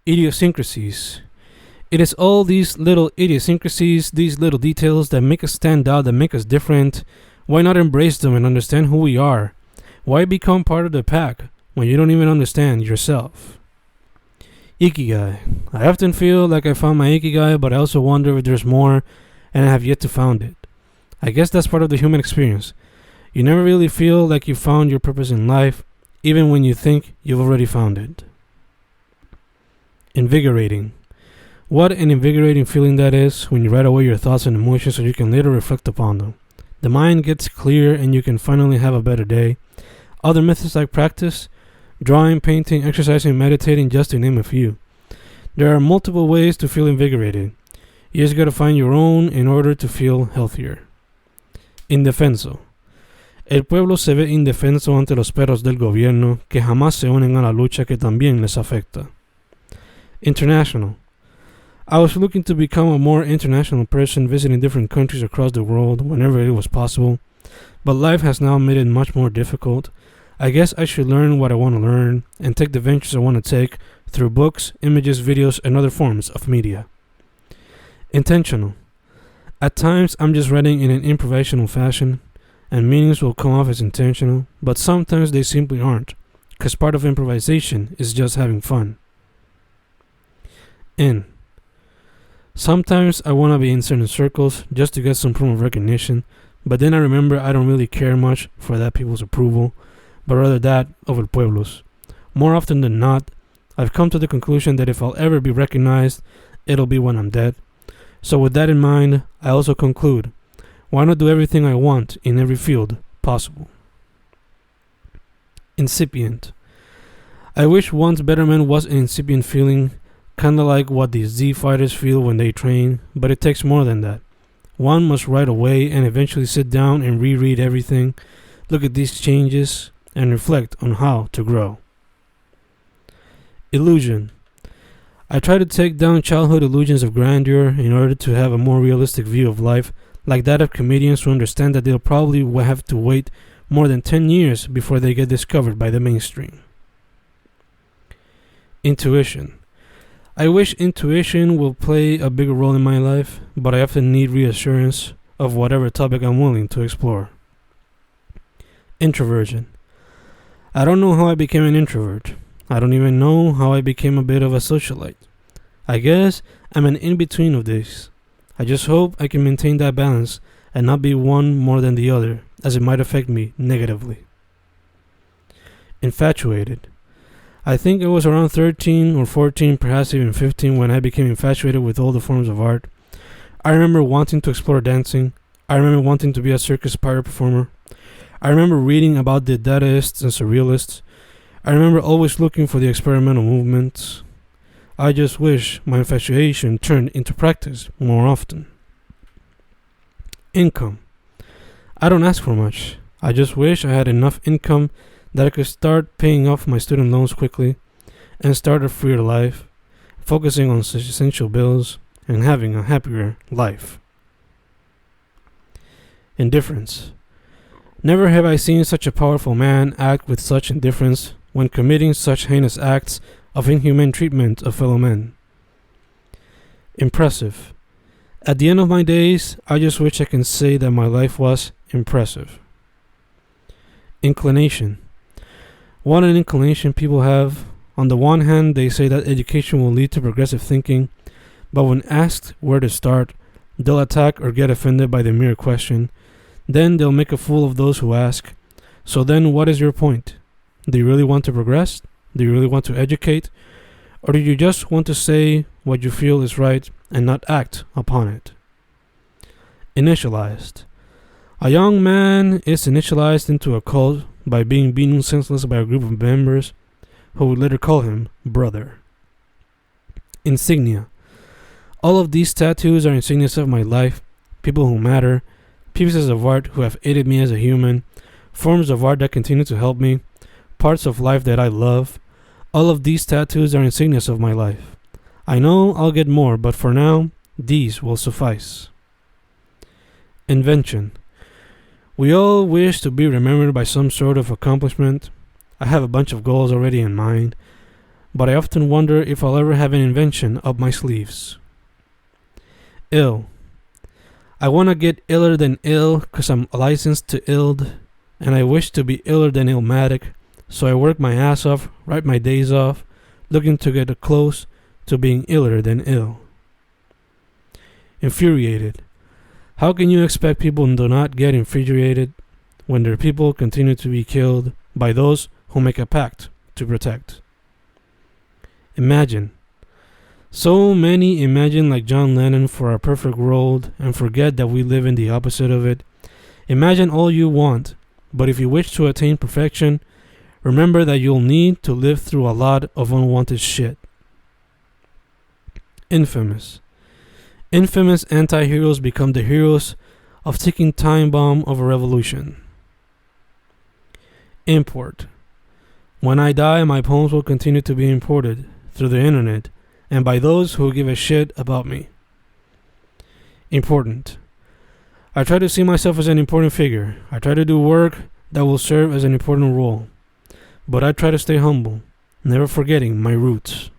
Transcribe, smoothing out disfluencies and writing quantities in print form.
Idiosyncrasies. It is all these little idiosyncrasies, these little details that make us stand out, that make us different. Why not embrace them and understand who we are? Why become part of the pack when you don't even understand yourself? Ikigai. I often feel like I found my Ikigai, but I also wonder if there's more and I have yet to find it. I guess that's part of the human experience. You never really feel like you found your purpose in life, even when you think you've already found it. Invigorating. What an invigorating feeling that is when you write away your thoughts and emotions so you can later reflect upon them. The mind gets clear and you can finally have a better day. Other methods like practice, drawing, painting, exercising, meditating, just to name a few. There are multiple ways to feel invigorated. You just gotta find your own in order to feel healthier. Indefenso. El pueblo se ve indefenso ante los perros del gobierno que jamás se unen a la lucha que también les afecta. International. I was looking to become a more international person, visiting different countries across the world whenever it was possible, but life has now made it much more difficult. I guess I should learn what I want to learn and take the ventures I want to take through books, images, videos, and other forms of media. Intentional. At times, I'm just writing in an improvisational fashion, and meanings will come off as intentional, but sometimes they simply aren't, because part of improvisation is just having fun. In. Sometimes I want to be in certain circles just to get some form of recognition, but then I remember I don't really care much for that people's approval, but rather that of el pueblo's. More often than not, I've come to the conclusion that if I'll ever be recognized, it'll be when I'm dead. So with that in mind, I also conclude, why not do everything I want in every field possible? Incipient. I wish one's betterment was an incipient feeling, kinda like what the Z fighters feel when they train, but it takes more than that. One must write away and eventually sit down and reread everything, look at these changes, and reflect on how to grow. Illusion. I try to take down childhood illusions of grandeur in order to have a more realistic view of life, like that of comedians who understand that they'll probably have to wait more than 10 years before they get discovered by the mainstream. Intuition. I wish intuition will play a bigger role in my life, but I often need reassurance of whatever topic I'm willing to explore. Introversion. I don't know how I became an introvert. I don't even know how I became a bit of a socialite. I guess I'm an in-between of this. I just hope I can maintain that balance and not be one more than the other, as it might affect me negatively. Infatuated. I think it was around 13 or 14, perhaps even 15, when I became infatuated with all the forms of art. I remember wanting to explore dancing. I remember wanting to be a circus pirate performer. I remember reading about the Dadaists and Surrealists. I remember always looking for the experimental movements. I just wish my infatuation turned into practice more often. Income. I don't ask for much. I just wish I had enough income that I could start paying off my student loans quickly and start a freer life, focusing on such essential bills and having a happier life. Indifference. Never have I seen such a powerful man act with such indifference when committing such heinous acts of inhumane treatment of fellow men. Impressive. At the end of my days, I just wish I can say that my life was impressive. Inclination. What an inclination people have. On the one hand, they say that education will lead to progressive thinking, but when asked where to start, they'll attack or get offended by the mere question. Then they'll make a fool of those who ask. So then what is your point? Do you really want to progress? Do you really want to educate? Or do you just want to say what you feel is right and not act upon it? Initialized. A young man is initialized into a cult by being beaten senseless by a group of members who would later call him brother. Insignia. All of these tattoos are insignias of my life, people who matter, pieces of art who have aided me as a human, forms of art that continue to help me, parts of life that I love. All of these tattoos are insignias of my life. I know I'll get more, but for now, these will suffice. Invention. We all wish to be remembered by some sort of accomplishment. I have a bunch of goals already in mind, but I often wonder if I'll ever have an invention up my sleeves. Ill. I want to get iller than ill because I'm licensed to ild, and I wish to be iller than illmatic, so I work my ass off, write my days off, looking to get close to being iller than ill. Infuriated. How can you expect people to not get infuriated when their people continue to be killed by those who make a pact to protect? Imagine. So many imagine like John Lennon for a perfect world and forget that we live in the opposite of it. Imagine all you want, but if you wish to attain perfection, remember that you'll need to live through a lot of unwanted shit. Infamous. Infamous anti-heroes become the heroes of ticking time bomb of a revolution. Import. When I die, my poems will continue to be imported through the internet and by those who give a shit about me. Important. I try to see myself as an important figure. I try to do work that will serve as an important role. But I try to stay humble, never forgetting my roots.